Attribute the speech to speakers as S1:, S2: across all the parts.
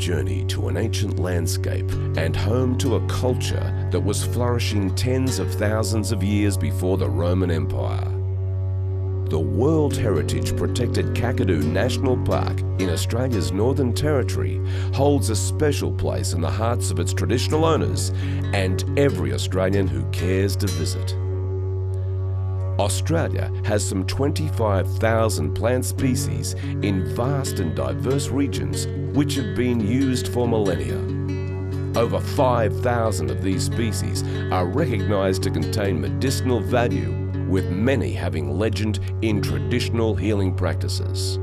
S1: journey to an ancient landscape and home to a culture that was flourishing tens of thousands of years before the Roman Empire. The World Heritage Protected Kakadu National Park in Australia's Northern Territory holds a special place in the hearts of its traditional owners and every Australian who cares to visit. Australia has some 25,000 plant species in vast and diverse regions which have been used for millennia. Over 5,000 of these species are recognised to contain medicinal value, with many having legend in traditional healing practices.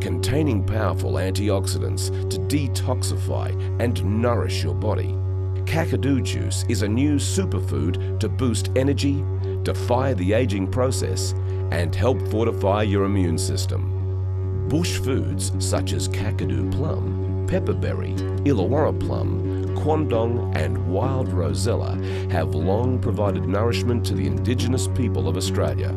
S1: Containing powerful antioxidants to detoxify and nourish your body, Kakadu Juice is a new superfood to boost energy, defy the aging process, and help fortify your immune system. Bush foods such as Kakadu plum, pepperberry, Illawarra plum, Quandong and wild rosella have long provided nourishment to the Indigenous people of Australia.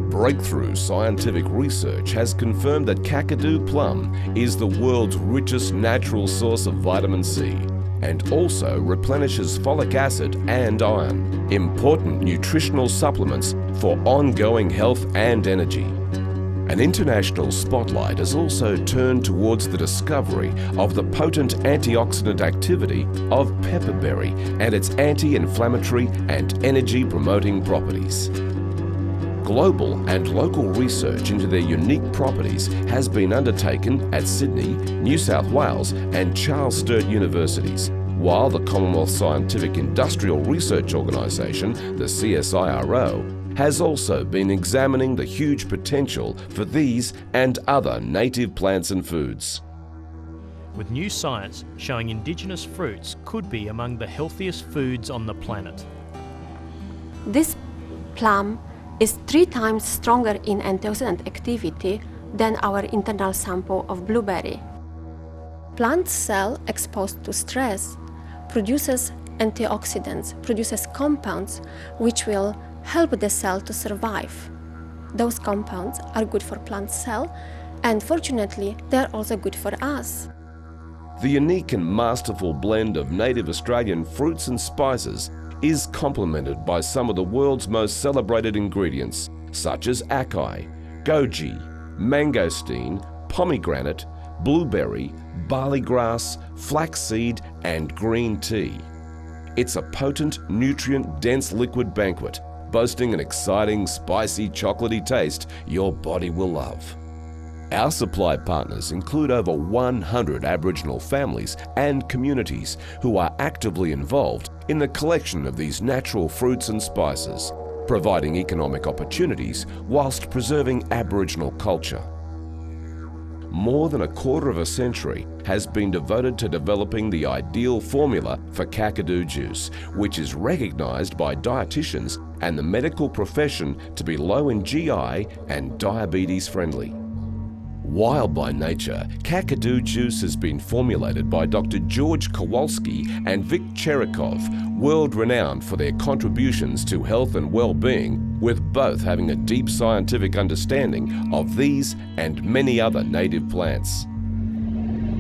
S1: Breakthrough scientific research has confirmed that Kakadu plum is the world's richest natural source of vitamin C and also replenishes folic acid and iron, important nutritional supplements for ongoing health and energy. An international spotlight has also turned towards the discovery of the potent antioxidant activity of pepperberry and its anti-inflammatory and energy-promoting properties. Global and local research into their unique properties has been undertaken at Sydney, New South Wales and Charles Sturt universities, while the Commonwealth Scientific Industrial Research Organisation, the CSIRO, has also been examining the huge potential for these and other native plants and foods.
S2: With new science showing Indigenous fruits could be among the healthiest foods on the planet.
S3: This plum is 3 times stronger in antioxidant activity than our internal sample of blueberry. Plant cell exposed to stress produces antioxidants, produces compounds which will help the cell to survive. Those compounds are good for plant cell, and fortunately they are also good for us.
S1: The unique and masterful blend of native Australian fruits and spices is complemented by some of the world's most celebrated ingredients such as acai, goji, mangosteen, pomegranate, blueberry, barley grass, flaxseed and green tea. It's a potent, nutrient-dense liquid banquet, boasting an exciting, spicy, chocolatey taste your body will love. Our supply partners include over 100 Aboriginal families and communities who are actively involved in the collection of these natural fruits and spices, providing economic opportunities whilst preserving Aboriginal culture. More than a quarter of a century has been devoted to developing the ideal formula for Kakadu Juice, which is recognised by dietitians and the medical profession to be low in GI and diabetes friendly. Wild by nature, Kakadu Juice has been formulated by Dr. George Kowalski and Vic Cherikov, world-renowned for their contributions to health and well-being, with both having a deep scientific understanding of these and many other native plants.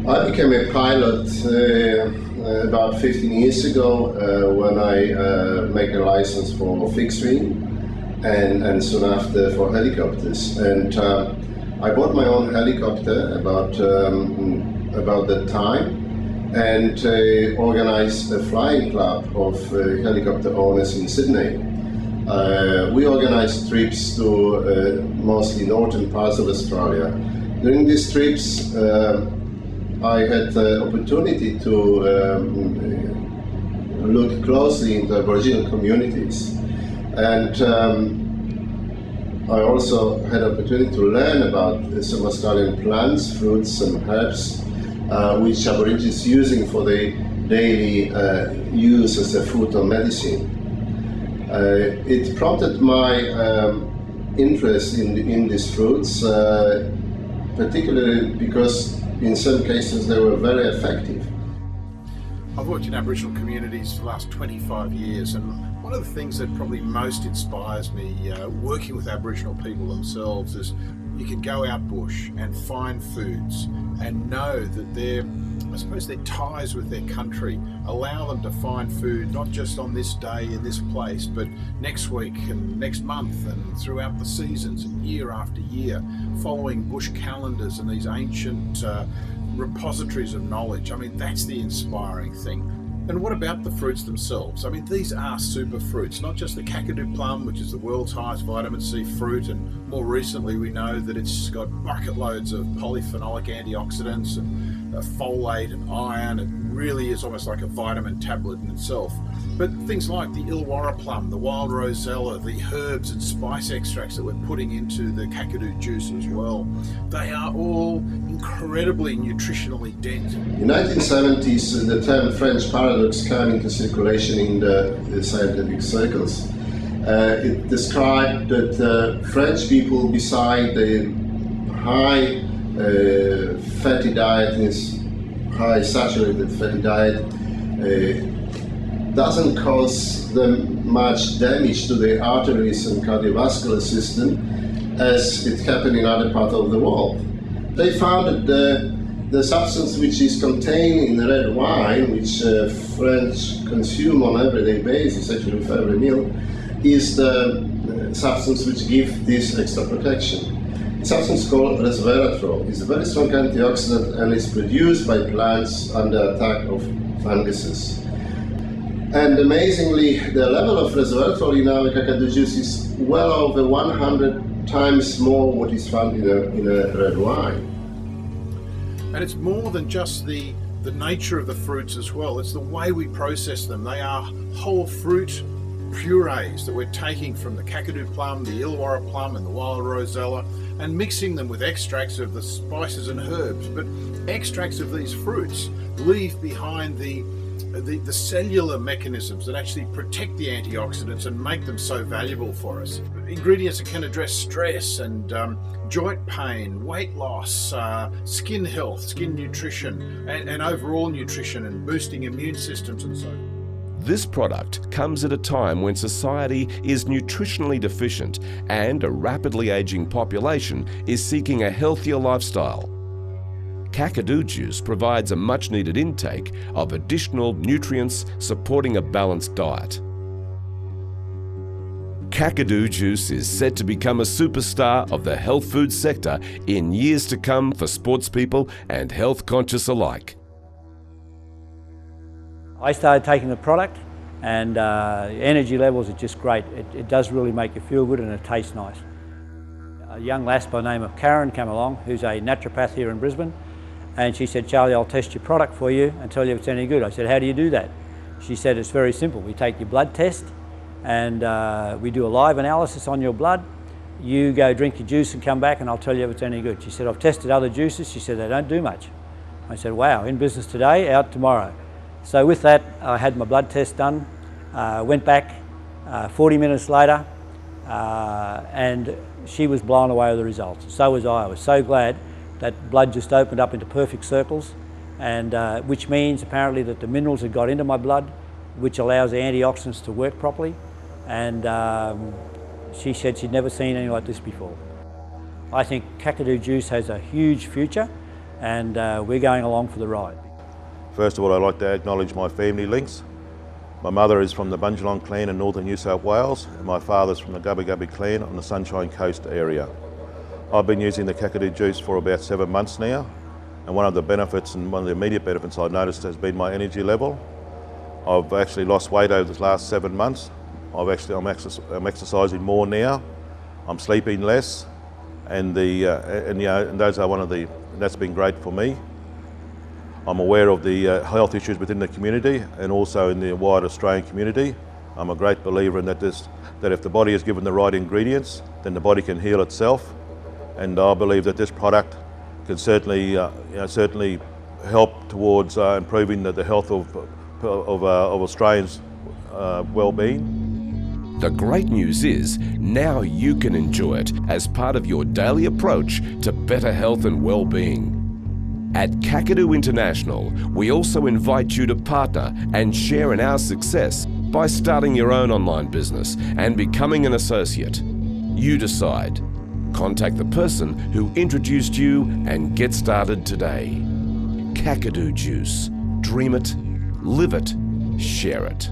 S4: I became a pilot about 15 years ago when I made a license for fixed wing and soon after for helicopters. And I bought my own helicopter about that time and organized a flying club of helicopter owners in Sydney. We organized trips to mostly northern parts of Australia. During these trips, I had the opportunity to look closely into Aboriginal communities, and I also had the opportunity to learn about some Australian plants, fruits and herbs which Aborigines using for their daily use as a food or medicine. It prompted my interest in these fruits, particularly because in some cases they were very effective.
S5: I've worked in Aboriginal communities for the last 25 years, and one of the things that probably most inspires me working with Aboriginal people themselves is you can go out bush and find foods and know that I suppose their ties with their country allow them to find food not just on this day in this place, but next week and next month and throughout the seasons and year after year, following bush calendars and these ancient repositories of knowledge. I mean, that's the inspiring thing. And what about the fruits themselves? I mean, these are super fruits, not just the Kakadu plum, which is the world's highest vitamin C fruit, and more recently we know that it's got bucket loads of polyphenolic antioxidants and folate and iron. It really is almost like a vitamin tablet in itself. But things like the Illawarra plum, the wild rosella, the herbs and spice extracts that we're putting into the Kakadu juice as well, they are all incredibly nutritionally dense.
S4: In the 1970s, the term French paradox came into circulation in the scientific circles. It described that French people, beside the high fatty diet, high saturated fatty diet, doesn't cause them much damage to the arteries and cardiovascular system as it happened in other parts of the world. They found that the substance which is contained in the red wine, which French consume on everyday basis, actually with every meal, is the substance which gives this extra protection. A substance called resveratrol is a very strong antioxidant and is produced by plants under attack of funguses. And amazingly, the level of resveratrol in our Kakadu juice is well over 100 times more what is found in a red wine.
S5: And it's more than just the nature of the fruits as well. It's the way we process them. They are whole fruit purees that we're taking from the Kakadu plum, the Illawarra plum and the wild rosella, and mixing them with extracts of the spices and herbs. But extracts of these fruits leave behind the cellular mechanisms that actually protect the antioxidants and make them so valuable for us. Ingredients that can address stress and joint pain, weight loss, skin health, skin nutrition, and overall nutrition, and boosting immune systems and so on.
S1: This product comes at a time when society is nutritionally deficient and a rapidly aging population is seeking a healthier lifestyle. Kakadu juice provides a much-needed intake of additional nutrients supporting a balanced diet. Kakadu juice is set to become a superstar of the health food sector in years to come for sports people and health conscious alike.
S6: I started taking the product and energy levels are just great. It does really make you feel good and it tastes nice. A young lass by the name of Karen came along, who's a naturopath here in Brisbane, and she said, "Charlie, I'll test your product for you and tell you if it's any good." I said, "How do you do that?" She said, "It's very simple. We take your blood test and we do a live analysis on your blood. You go drink your juice and come back and I'll tell you if it's any good." She said, "I've tested other juices." She said, "They don't do much." I said, "Wow, in business today, out tomorrow." So with that, I had my blood test done, went back 40 minutes later, and she was blown away with the results. So was I. I was so glad that blood just opened up into perfect circles, and which means apparently that the minerals had got into my blood, which allows the antioxidants to work properly. And she said she'd never seen anything like this before. I think Kakadu juice has a huge future, and we're going along for the ride.
S7: First of all, I'd like to acknowledge my family links. My mother is from the Bundjalung clan in northern New South Wales, and my father's from the Gubbi Gubbi clan on the Sunshine Coast area. I've been using the Kakadu juice for about 7 months now, and one of the benefits and one of the immediate benefits I've noticed has been my energy level. I've actually lost weight over the last 7 months. I'm exercising more now. I'm sleeping less, and those are that's been great for me. I'm aware of the health issues within the community and also in the wider Australian community. I'm a great believer in that if the body is given the right ingredients, then the body can heal itself. And I believe that this product can certainly help towards improving the health of Australians' well-being.
S1: The great news is now you can enjoy it as part of your daily approach to better health and well-being. At Kakadu International, we also invite you to partner and share in our success by starting your own online business and becoming an associate. You decide. Contact the person who introduced you and get started today. Kakadu Juice. Dream it, live it, share it.